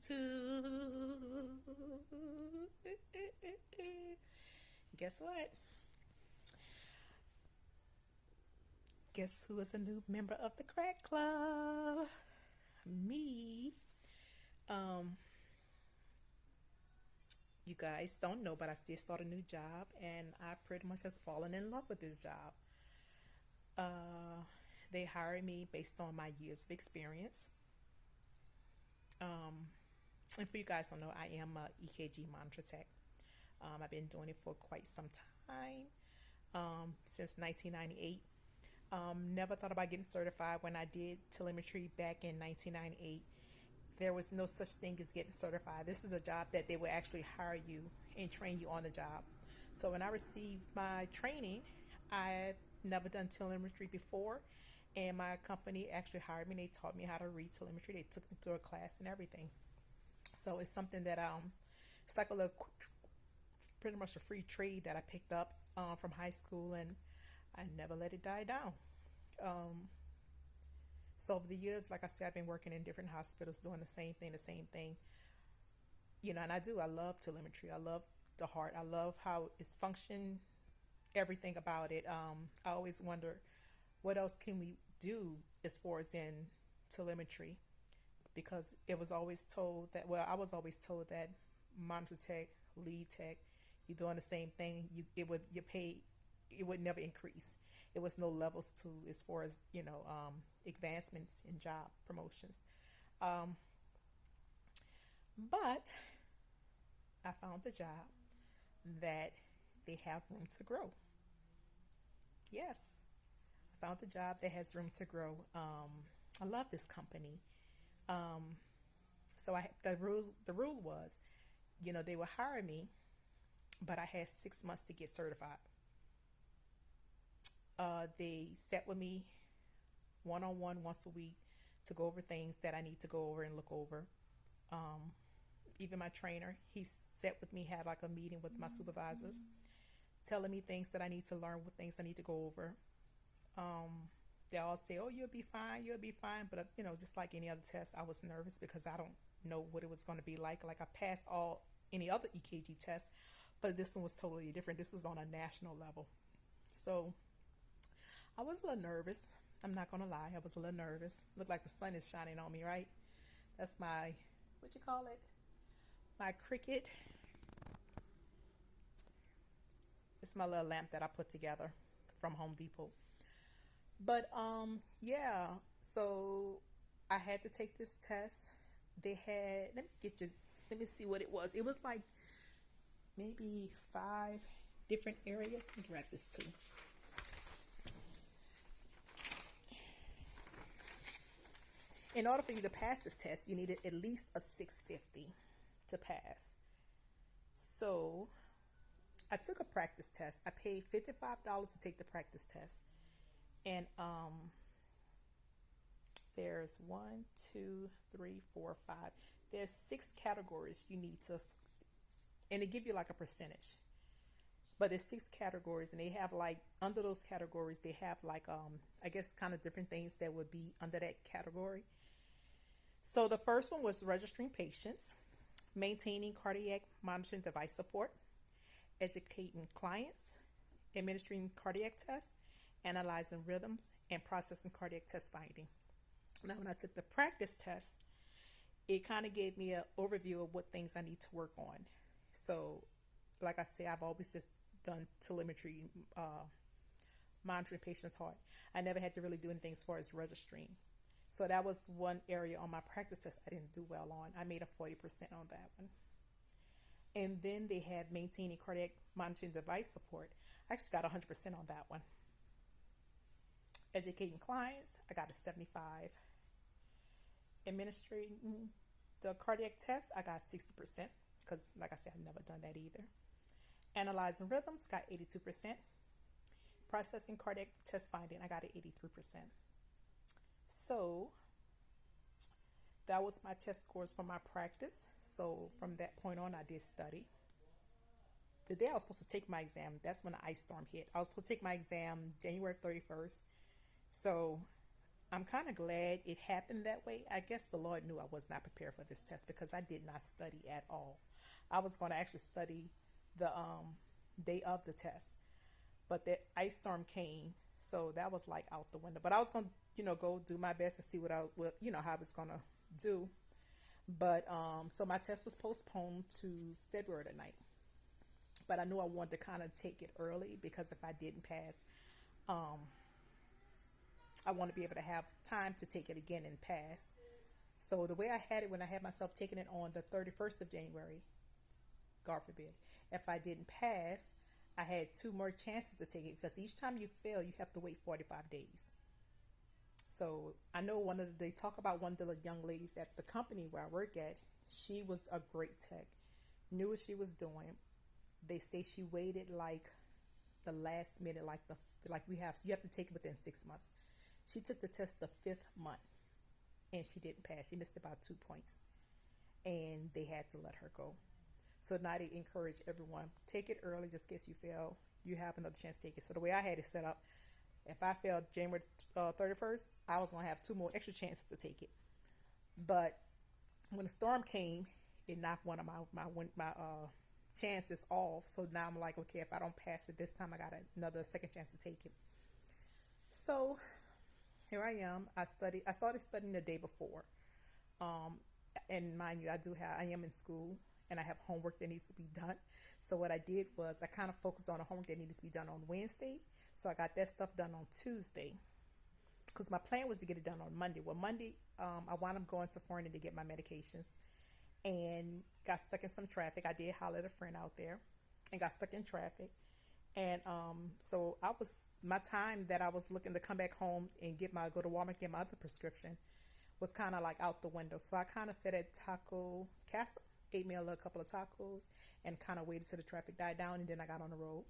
YouTube. Guess what? Guess who is a new member of the Crack Club? Me. Um, you guys don't know, but I still start a new job, and I pretty much has fallen in love with this job. Uh, they hired me based on my years of experience. Um, and for you guys don't know, I am a EKG monitor tech. I've been doing it for quite some time, since 1998. Never thought about getting certified. When I did telemetry back in 1998, there was no such thing as getting certified. This is a job that they will actually hire you and train you on the job. So when I received my training, I had never done telemetry before, and my company actually hired me. They taught me how to read telemetry. They took me through a class and everything. So it's something that it's like a little, pretty much a free trade that I picked up from high school, and I never let it die down. Um, so over the years, like I said, I've been working in different hospitals doing the same thing. And I do. I love telemetry. I love the heart. I love how it's function, everything about it. I always wonder what else can we do as far as in telemetry, because it was always told that, well, I was always told that monitor tech, lead tech, you're doing the same thing. Your pay, it would never increase. It was no levels to as far as advancements in job promotions. Um, but I found a job that they have room to grow. Yes, I found a job that has room to grow. I love this company. Um, so the rule was, they would hire me, but I had 6 months to get certified. They sat with me one on one once a week to go over things that I need to go over and look over. Um, Even my trainer, he sat with me, had like a meeting with my supervisors, telling me things that I need to learn, what things I need to go over. Um, they all say, "Oh, you'll be fine, you'll be fine," but just like any other test, I was nervous because I don't know what it was going to be like. Like I passed all any other EKG test, but this one was totally different. This was on a national level, so I was a little nervous. I'm not gonna lie, I was a little nervous. Looked like the sun is shining on me, right? That's my, what you call it? My cricket. It's my little lamp that I put together from Home Depot. But yeah, so I had to take this test. They had, let me see what it was. It was like maybe five different areas. Let me grab this too. In order for you to pass this test, you needed at least a 650 to pass. So I took a practice test. I paid $55 to take the practice test. And there's one, two, three, four, five. There's six categories you need to, and they give you like a percentage. But there's six categories, and they have like under those categories, they have like I guess kind of different things that would be under that category. So the first one was registering patients, maintaining cardiac monitoring device support, educating clients, administering cardiac tests, analyzing rhythms, and processing cardiac test finding. Now, when I took the practice test, it kind of gave me an overview of what things I need to work on. So, like I said, I've always just done telemetry, monitoring patients' heart. I never had to really do anything as far as registering. So that was one area on my practice test I didn't do well on. I made a 40% on that one. And then they had maintaining cardiac monitoring device support. I actually got 100% on that one. Educating clients, I got a 75. Administrating the cardiac test, I got 60% because, like I said, I've never done that either. Analyzing rhythms, got 82%. Processing cardiac test finding, I got an 83%. So that was my test scores for my practice. So from that point on, I did study. The day I was supposed to take my exam, that's when the ice storm hit. I was supposed to take my exam January 31st. So I'm kind of glad it happened that way. I guess the Lord knew I was not prepared for this test because I did not study at all. I was going to actually study the day of the test, but the ice storm came, so that was like out the window. But I was going to, go do my best and see how I was going to do. But so my test was postponed to February the 9th. But I knew I wanted to kind of take it early because if I didn't pass, um, I want to be able to have time to take it again and pass. So the way I had it when I had myself taking it on the 31st of January, God forbid, if I didn't pass, I had two more chances to take it because each time you fail, you have to wait 45 days. So I know they talk about one of the young ladies at the company where I work at. She was a great tech, knew what she was doing. They say she waited like the last minute, like we have. So you have to take it within 6 months. She took the test the 5th month, and she didn't pass. She missed about 2 points, and they had to let her go. So now they encourage everyone, take it early, just in case you fail, you have another chance to take it. So the way I had it set up, if I failed January 31st, I was going to have two more extra chances to take it. But when the storm came, it knocked one of my chances off. So now I'm like, okay, if I don't pass it this time, I got another second chance to take it. So here I am. I started studying the day before. And mind you, I am in school and I have homework that needs to be done. So what I did was I kind of focused on the homework that needed to be done on Wednesday. So I got that stuff done on Tuesday because my plan was to get it done on Monday. Well, Monday, I wound up going to Foreign to get my medications and got stuck in some traffic. I did holler at a friend out there and got stuck in traffic. And so my time that I was looking to come back home and go to Walmart, get my other prescription was kind of like out the window. So I kind of sat at Taco Casa, ate me a couple of tacos, and kind of waited till the traffic died down, and then I got on the road.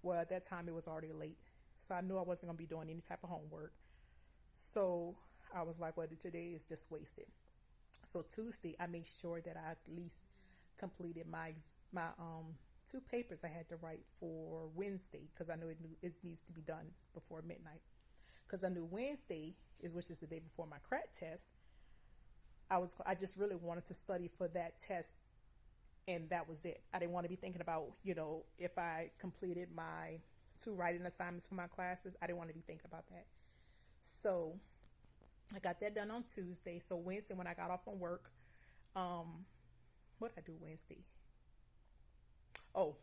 Well, at that time, it was already late, so I knew I wasn't going to be doing any type of homework. So I was like, well, today is just wasted. So Tuesday, I made sure that I at least completed my two papers I had to write for Wednesday because I knew it needs to be done before midnight. Because I knew Wednesday, which is the day before my crack test, I just really wanted to study for that test, and that was it. I didn't want to be thinking about, if I completed my 2 writing assignments for my classes. I didn't want to be thinking about that. So I got that done on Tuesday. So Wednesday, when I got off from work, what did I do Wednesday? Oh,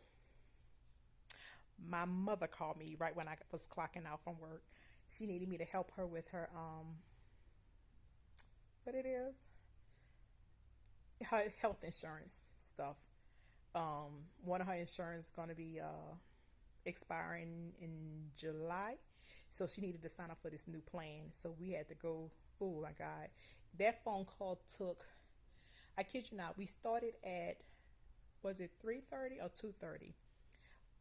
my mother called me right when I was clocking out from work. She needed me to help her with her what it is, her health insurance stuff. One of her insurance going to be expiring in July, so she needed to sign up for this new plan. So we had to go. Oh my God, that phone call took. I kid you not. We started at, was it 3:30 or 2:30?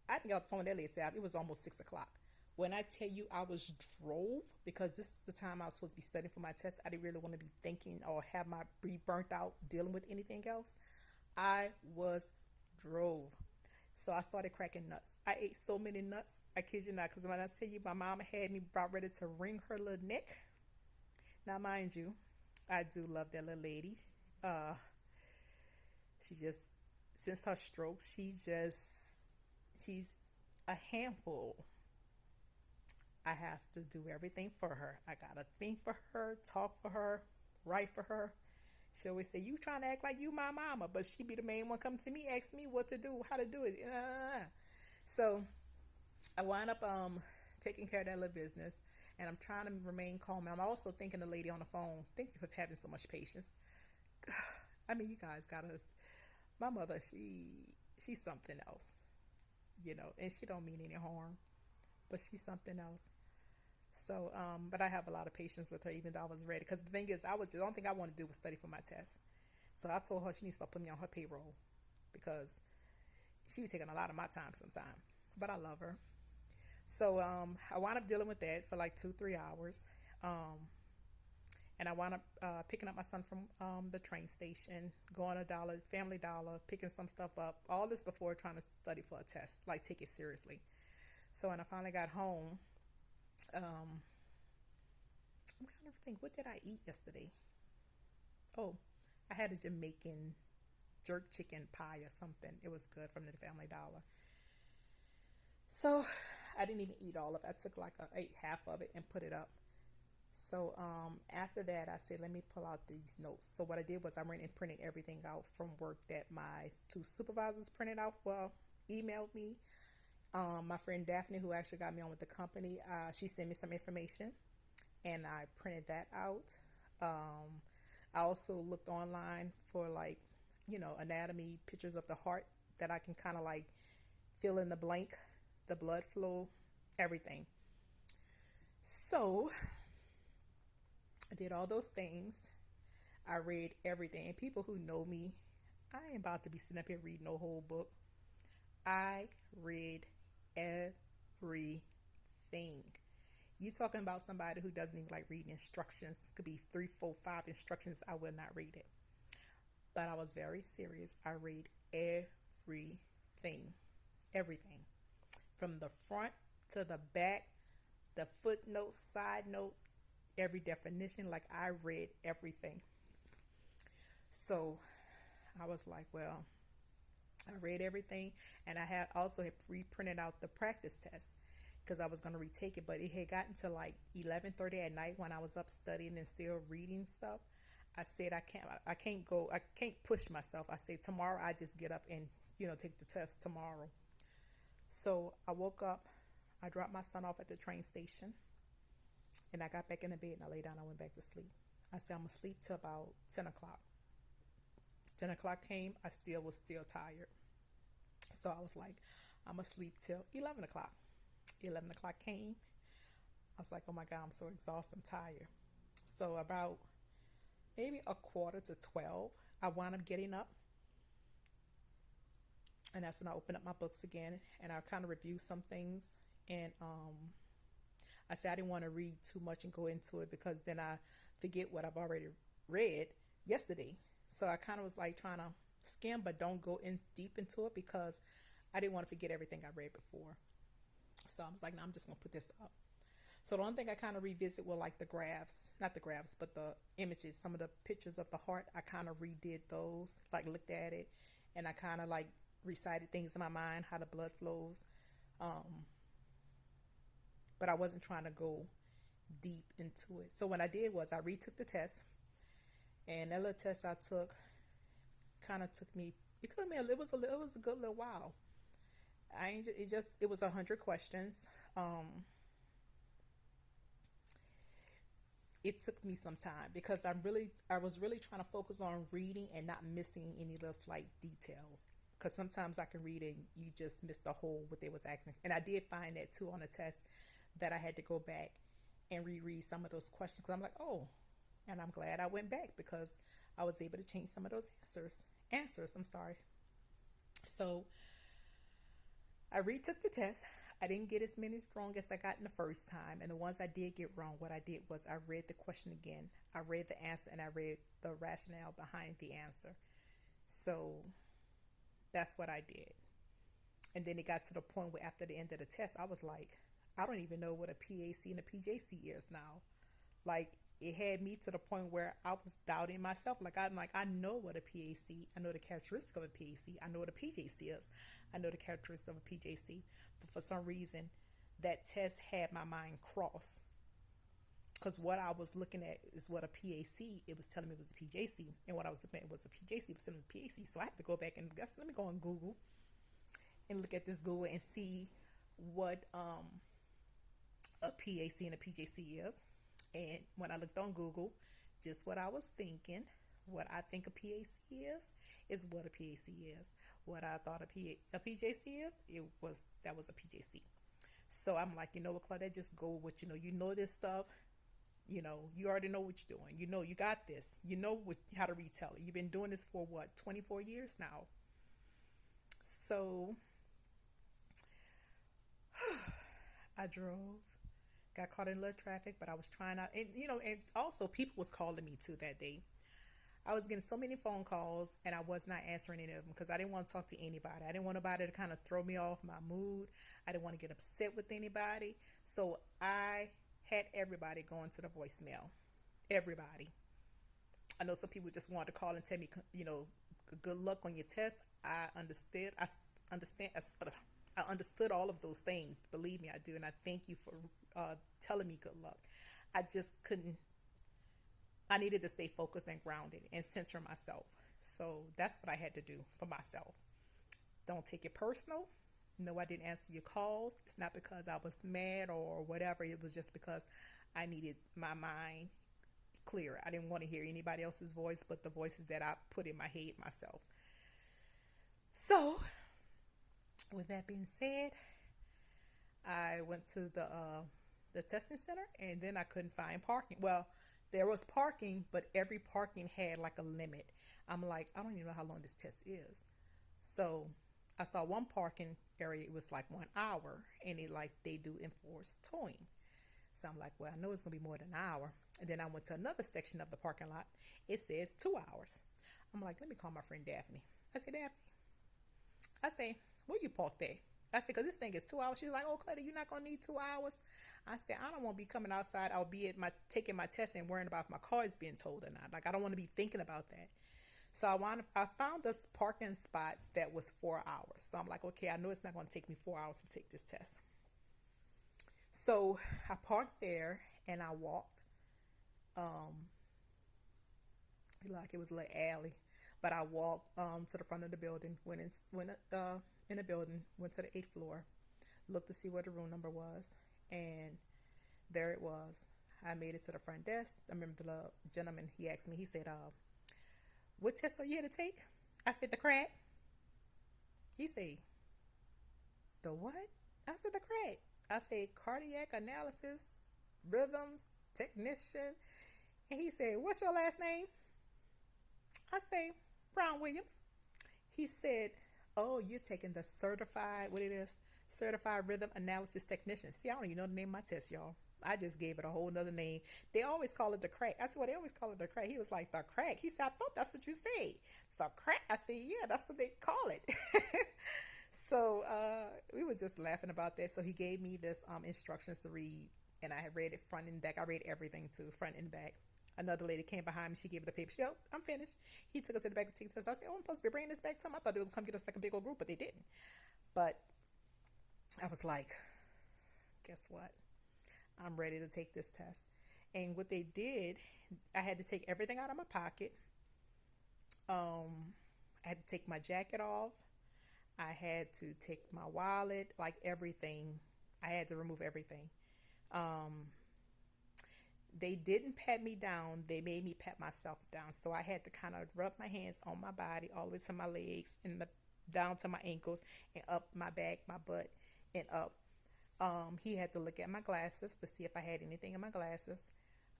I didn't get off the phone with that lady. It was almost 6 o'clock. When I tell you I was drove, because this is the time I was supposed to be studying for my test, I didn't really want to be thinking or be burnt out dealing with anything else. I was drove. So I started cracking nuts. I ate so many nuts, I kid you not, because when I tell you my mom had me about ready to wring her little neck. Now, mind you, I do love that little lady. She just, since her stroke, she's a handful. I have to do everything for her. I gotta think for her, talk for her, write for her. She always say, you trying to act like you my mama, but she be the main one come to me, ask me what to do, how to do it. So I wind up taking care of that little business, and I'm trying to remain calm. And I'm also thinking the lady on the phone, thank you for having so much patience. I mean, you guys my mother, she's something else, and she don't mean any harm, but she's something else. So, but I have a lot of patience with her, even though I was ready. Because the thing is, the only thing I want to do was study for my test. So I told her she needs to start putting me on her payroll because she was taking a lot of my time sometimes. But I love her. So I wound up dealing with that for like 2-3 hours. And I wound up picking up my son from the train station, going to Family Dollar, picking some stuff up. All this before trying to study for a test, like take it seriously. So when I finally got home, I'm think, what did I eat yesterday? Oh, I had a Jamaican jerk chicken pie or something. It was good from the Family Dollar. So I didn't even eat all of it. I took like ate half of it and put it up. So after that, I said, let me pull out these notes. So what I did was I went and printed everything out from work that my two supervisors printed out. Well, emailed me. My friend Daphne, who actually got me on with the company, she sent me some information, and I printed that out. Um, I also looked online for like, anatomy pictures of the heart that I can kind of like fill in the blank, the blood flow, everything. So I did all those things. I read everything. And people who know me, I ain't about to be sitting up here reading no whole book. I read everything. You talking about somebody who doesn't even like reading instructions? Could be three, four, five instructions. I will not read it. But I was very serious. I read everything, everything, from the front to the back, the footnotes, side notes, every definition. Like I read everything. So I was like, well, I read everything, and I had also had reprinted out the practice test because I was going to retake it, but it had gotten to like 11:30 at night when I was up studying and still reading stuff. I said I can't push myself. I said tomorrow I just get up and take the test tomorrow. So I woke up, I dropped my son off at the train station, and I got back in the bed and I lay down. I went back to sleep. I said I'm gonna sleep till about 10 o'clock. 10 o'clock came. I still was still tired. So I was like, I'm gonna sleep till 11 o'clock. 11 o'clock came. I was like, oh my God, I'm so exhausted. I'm tired. So about maybe a quarter to 12, I wound up getting up. And that's when I opened up my books again and I kind of reviewed some things. And I said I didn't want to read too much and go into it because then I forget what I've already read yesterday. So I kind of was like trying to skim, but don't go in deep into it because I didn't want to forget everything I read before. So I was like, no, I'm just gonna put this up. So the only thing I kind of revisit were like the graphs, not the graphs, but the images, some of the pictures of the heart. I kind of redid those, like looked at it, and I kind of like recited things in my mind, how the blood flows. Um, but I wasn't trying to go deep into it. So what I did was I retook the test, and that little test I took kind of took me. It was a good little while. It was 100 questions. It took me some time because I was really trying to focus on reading and not missing any little slight details. Because sometimes I can read and you just miss the whole what they was asking. And I did find that too on the test that I had to go back and reread some of those questions because I'm like, oh, and I'm glad I went back because I was able to change some of those answers. I'm sorry. So I retook the test. I didn't get as many wrong as I got in the first time. And the ones I did get wrong, what I did was I read the question again. I read the answer and I read the rationale behind the answer. So that's what I did. And then it got to the point where after the end of the test, I was like, I don't even know what a PAC and a PJC is now. Like it had me to the point where I was doubting myself. I know what a PAC, I know the characteristic of a PAC, I know what a PJC is, I know the characteristic of a PJC, but for some reason, that test had my mind crossed. Because what I was looking at is what a PAC, it was telling me it was a PJC, and what I was looking at was a PJC, it was telling me PAC. So I have to go back and guess. Let me go on Google and look at this Google and see what a PAC and a PJC is. And when I looked on Google, just what I was thinking, what I think a PAC is what a PAC is. What I thought a PJC is, that was a PJC. So I'm like, you know what, Claudette, just go with what you know. You know this stuff. You already know what you're doing. You got this. You know how to retell it. You've been doing this for what, 24 years now. So I drove, got caught in a little traffic, but I was trying out, and also people was calling me too that day. I was getting so many phone calls and I was not answering any of them because I didn't want to talk to anybody. I didn't want nobody to kind of throw me off my mood. I didn't want to get upset with anybody. So I had everybody going to the voicemail. everybody. I know some people just wanted to call and tell me, good luck on your test. I understood. Understand. I understood all of those things. Believe me, I do, and I thank you for telling me good luck. I just couldn't. I needed to stay focused and grounded and center myself. So that's what I had to do for myself. Don't take it personal. No, I didn't answer your calls. It's not because I was mad or whatever. It was just because I needed my mind clear. I didn't want to hear anybody else's voice but the voices that I put in my head myself. So, with that being said, I went to the testing center, and then I couldn't find parking. Well, there was parking, but every parking had like a limit. I'm like, I don't even know how long this test is. So I saw one parking area, it was like 1 hour, and they do enforced towing. So I'm like, well, I know it's gonna be more than an hour. And then I went to another section of the parking lot. It says 2 hours. I'm like, let me call my friend Daphne. I said, Daphne, I say, where you parked at? I said, because this thing is 2 hours. She's like, oh, Claudia, you're not going to need 2 hours. I said, I don't want to be coming outside. I'll be taking my test and worrying about if my car is being towed or not. Like, I don't want to be thinking about that. So I found this parking spot that was 4 hours. So I'm like, okay, I know it's not going to take me 4 hours to take this test. So I parked there and I walked. Like it was a little alley, but I walked to the front of the building. In the building, went to the 8th floor, looked to see where the room number was, and there it was. I made it to the front desk. I remember the gentleman, he asked me, he said, what test are you here to take? I said, the crack. He said, the what? I said, the crack. I said, cardiac analysis, rhythms, technician. And he said, what's your last name? I say, Brown Williams. He said, oh, you're taking the certified rhythm analysis technician. See, I don't even know the name of my test, y'all. I just gave it a whole nother name. They always call it the crack. I said, well, they always call it the crack. He was like, the crack. He said, I thought that's what you said. The crack. I said, yeah, that's what they call it. So we was just laughing about that. So he gave me this instructions to read, and I had read it front and back. I read everything too, front and back. Another lady came behind me. She gave me the paper. She said, oh, I'm finished. He took us to the back to take test. I said, oh, I'm supposed to be bringing this back to him. I thought they was come get us like a big old group, but they didn't. But I was like, guess what? I'm ready to take this test. And what they did, I had to take everything out of my pocket. I had to take my jacket off. I had to take my wallet, like everything. I had to remove everything. They didn't pat me down. They made me pat myself down. So I had to kind of rub my hands on my body all the way to my legs and down to my ankles and up my back, my butt, and up. He had to look at my glasses to see if I had anything in my glasses.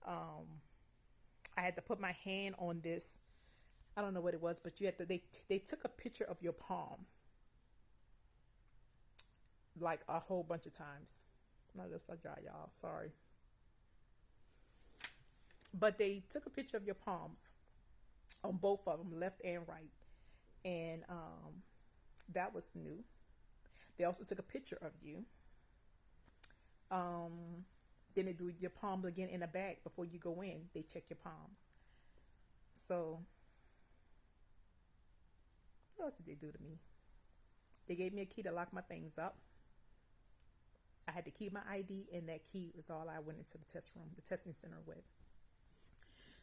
I had to put my hand on this. I don't know what it was, but you had to. They took a picture of your palm, like a whole bunch of times. No, that's so dry, y'all. Sorry. But they took a picture of your palms on both of them, left and right, and that was new. They also took a picture of you. Then they do your palms again in the back before you go in. They check your palms. So what else did they do to me? They gave me a key to lock my things up. I had to keep my ID, and that key was all I went into the testing center with.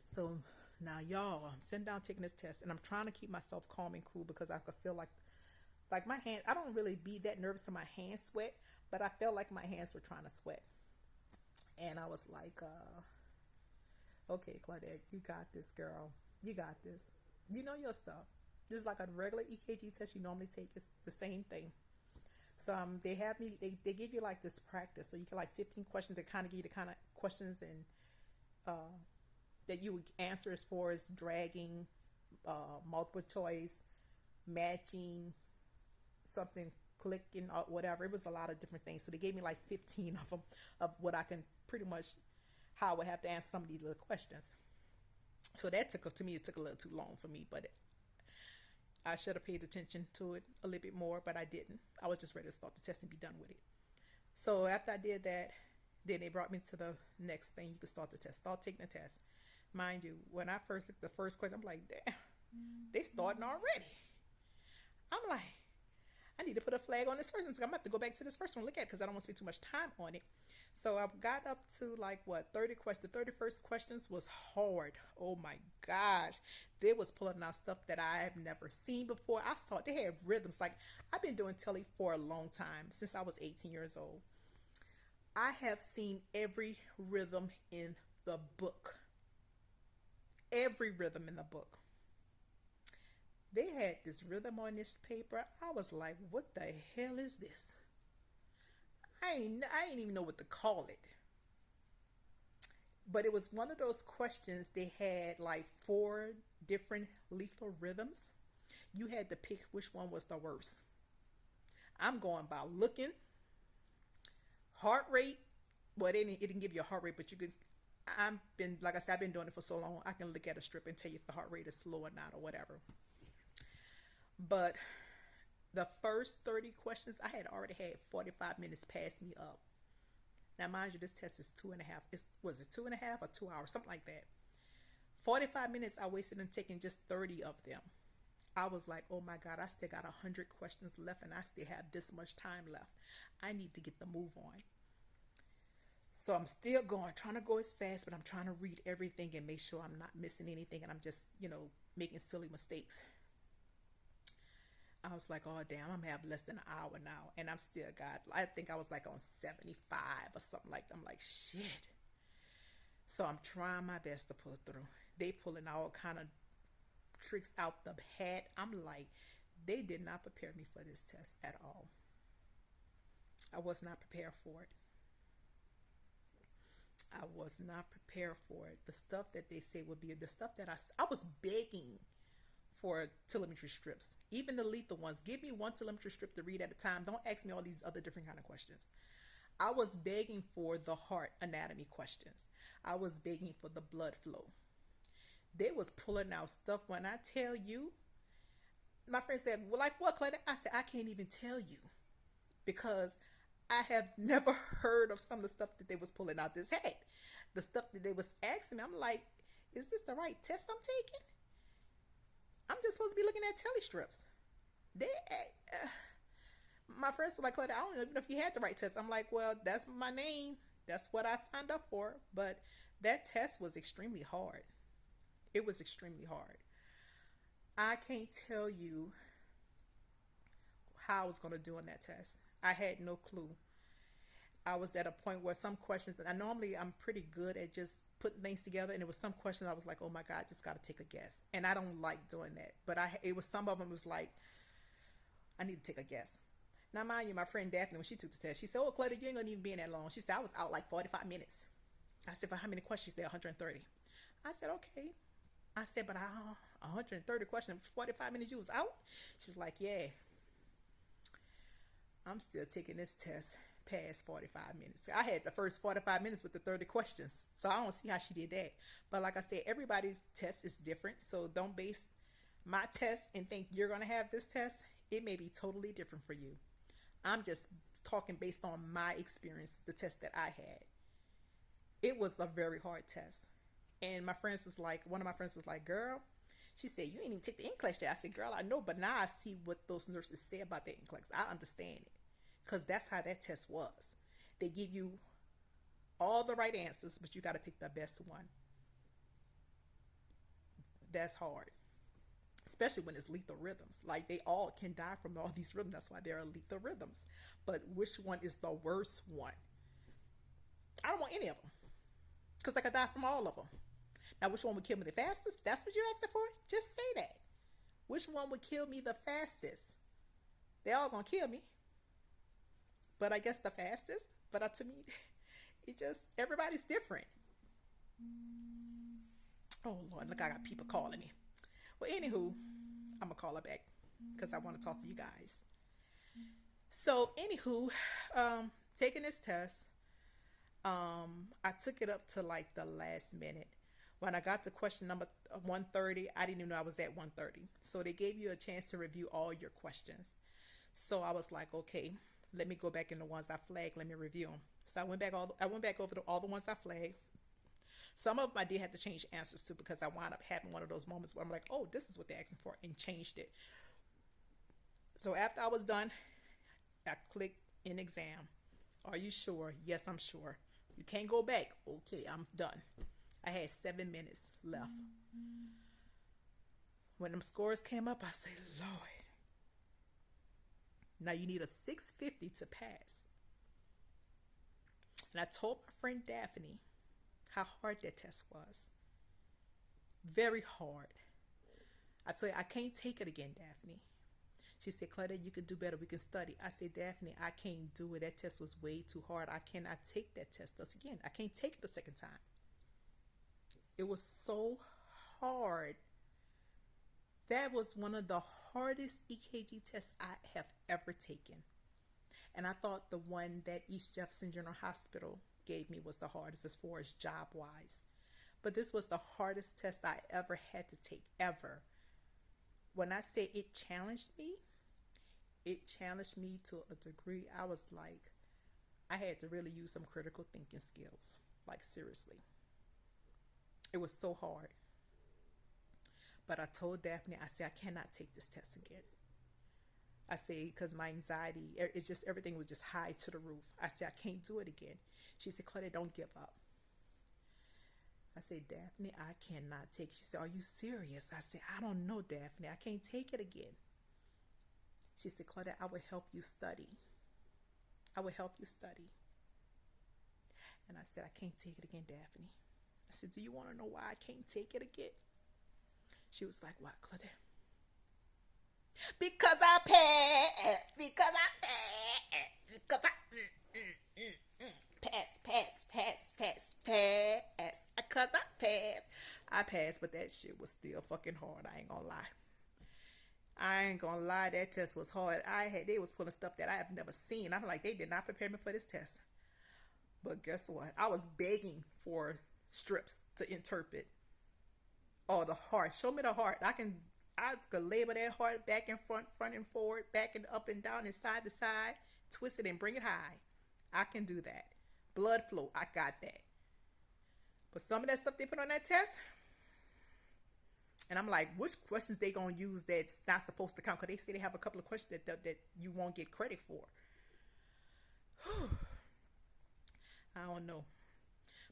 So now, y'all, I'm sitting down taking this test, and I'm trying to keep myself calm and cool because I could feel like my hand. I don't really be that nervous to my hands sweat, but I felt like my hands were trying to sweat. And I was like, okay, Claudette, you got this, girl. You got this. You know your stuff. Just like a regular EKG test you normally take, it's the same thing. So they have me. They give you like this practice, so you get like 15 questions that kind of give you the kind of questions and that you would answer as far as dragging, multiple choice, matching, something, clicking, or whatever. It was a lot of different things. So they gave me like 15 of them of what I can pretty much, how I would have to answer some of these little questions. So that took a little too long for me, but I should have paid attention to it a little bit more, but I didn't. I was just ready to start the test and be done with it. So after I did that, then they brought me to the next thing. You could start the test. Start taking the test. Mind you, when I first looked at the first question, I'm like, damn, they starting already. I'm like, I need to put a flag on this first one. So I'm going to have to go back to this first one, look at it, because I don't want to spend too much time on it. So I got up to like what 30 questions. The 31st questions was hard. Oh my gosh. They was pulling out stuff that I have never seen before. I saw they had rhythms. Like I've been doing telly for a long time, since I was 18 years old. I have seen every rhythm in the book. Every rhythm in the book. They had this rhythm on this paper. I was like, what the hell is this? I ain't even know what to call it. But it was one of those questions. They had like four different lethal rhythms. You had to pick which one was the worst. I'm going by looking, heart rate. Well, it didn't give you a heart rate, but you could. I've been, like I said, I've been doing it for so long. I can look at a strip and tell you if the heart rate is slow or not or whatever. But the first 30 questions, I had already had 45 minutes pass me up. Now, mind you, this test is 2.5. Was it 2.5 or 2 hours? Something like that. 45 minutes I wasted in taking just 30 of them. I was like, oh my God, I still got 100 questions left and I still have this much time left. I need to get the move on. So I'm still going, trying to go as fast, but I'm trying to read everything and make sure I'm not missing anything and I'm just, making silly mistakes. I was like, oh damn, I'm gonna have less than an hour now, and I'm still got. I think I was like on 75 or something like that. I'm like, shit. So I'm trying my best to pull through. They pulling all kind of tricks out the hat. I'm like, they did not prepare me for this test at all. I was not prepared for it. I was not prepared for it. The stuff that they say would be the stuff that I was begging for telemetry strips, even the lethal ones. Give me one telemetry strip to read at a time. Don't ask me all these other different kind of questions. I was begging for the heart anatomy questions. I was begging for the blood flow. They was pulling out stuff. When I tell you, my friend said, well, like what, Clay? I said, I can't even tell you because I have never heard of some of the stuff that they was pulling out this hat. The stuff that they was asking me, I'm like, is this the right test I'm taking? I'm just supposed to be looking at telly strips. My friends were like, Claudia, I don't even know if you had the right test. I'm like, well, that's my name. That's what I signed up for. But that test was extremely hard. It was extremely hard. I can't tell you how I was going to do on that test. I had no clue. I was at a point where some questions that I'm pretty good at just putting things together, and it was some questions I was like, oh my God, I just got to take a guess, and I don't like doing that. But it was some of them was like, I need to take a guess. Now, mind you, my friend Daphne, when she took the test, she said, oh, Claudia, you ain't gonna even be in that long. She said, I was out like 45 minutes. I said, for how many questions? There 130. I said, okay. I said, but 130 questions, 45 minutes you was out? She was like, yeah. I'm still taking this test past 45 minutes. I had the first 45 minutes with the 30 questions. So I don't see how she did that. But like I said, everybody's test is different. So don't base my test and think you're going to have this test. It may be totally different for you. I'm just talking based on my experience, the test that I had. It was a very hard test. And one of my friends was like, girl, she said, you ain't even take the NCLEX yet. I said, girl, I know, but now I see what those nurses say about the NCLEX. I understand it. Because that's how that test was. They give you all the right answers, but you got to pick the best one. That's hard. Especially when it's lethal rhythms. Like they all can die from all these rhythms. That's why there are lethal rhythms. But which one is the worst one? I don't want any of them. Because I could die from all of them. Now, which one would kill me the fastest? That's what you're asking for? Just say that. Which one would kill me the fastest? They're all going to kill me. But I guess the fastest. But to me, everybody's different. Oh, Lord, look, I got people calling me. Well, anywho, I'm going to call her back because I want to talk to you guys. So, anywho, taking this test, I took it up to like the last minute. When I got to question number 130, I didn't even know I was at 130. So they gave you a chance to review all your questions. So I was like, okay, let me go back in the ones I flagged. Let me review them. So I went back over all the ones I flagged. Some of them I did have to change answers to because I wound up having one of those moments where I'm like, oh, this is what they're asking for, and changed it. So after I was done, I clicked in exam. Are you sure? Yes, I'm sure. You can't go back. Okay, I'm done. I had 7 minutes left. When them scores came up, I said, Lord, now you need a 650 to pass. And I told my friend Daphne how hard that test was. Very hard. I said, I can't take it again, Daphne. She said, Claudette, you can do better. We can study. I said, Daphne, I can't do it. That test was way too hard. I cannot take that test again. I can't take it a second time. It was so hard. That was one of the hardest EKG tests I have ever taken. And I thought the one that East Jefferson General Hospital gave me was the hardest as far as job wise. But this was the hardest test I ever had to take, ever. When I say it challenged me to a degree. I was like, I had to really use some critical thinking skills. Like, seriously. It was so hard. But I told Daphne, I said, I cannot take this test again. I say, because my anxiety, it's just, everything was just high to the roof. I said, I can't do it again. She said, Claudia, don't give up. I said, Daphne, I cannot take it. She said, are you serious? I said, I don't know, Daphne. I can't take it again. She said, Claudia, I will help you study. I will help you study. And I said, I can't take it again, Daphne. I said, do you want to know why I can't take it again? She was like, what, Claudia? Because I passed. Because I passed. Because I pass. Because I passed. I passed, but that shit was still fucking hard. I ain't gonna lie. That test was hard. They was pulling stuff that I have never seen. I'm like, they did not prepare me for this test. But guess what? I was begging for strips to interpret. Oh, the heart. Show me the heart. I could label that heart back and front and forward, back and up and down and side to side, twist it and bring it high. I can do that. Blood flow, I got that. But some of that stuff they put on that test, and I'm like, which questions they gonna use that's not supposed to count? Because they say they have a couple of questions that you won't get credit for. I don't know.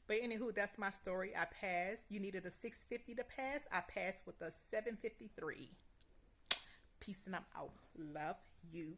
But anywho, that's my story. I passed. You needed a 650 to pass. I passed with a 753. Peace and I'm out. Love you.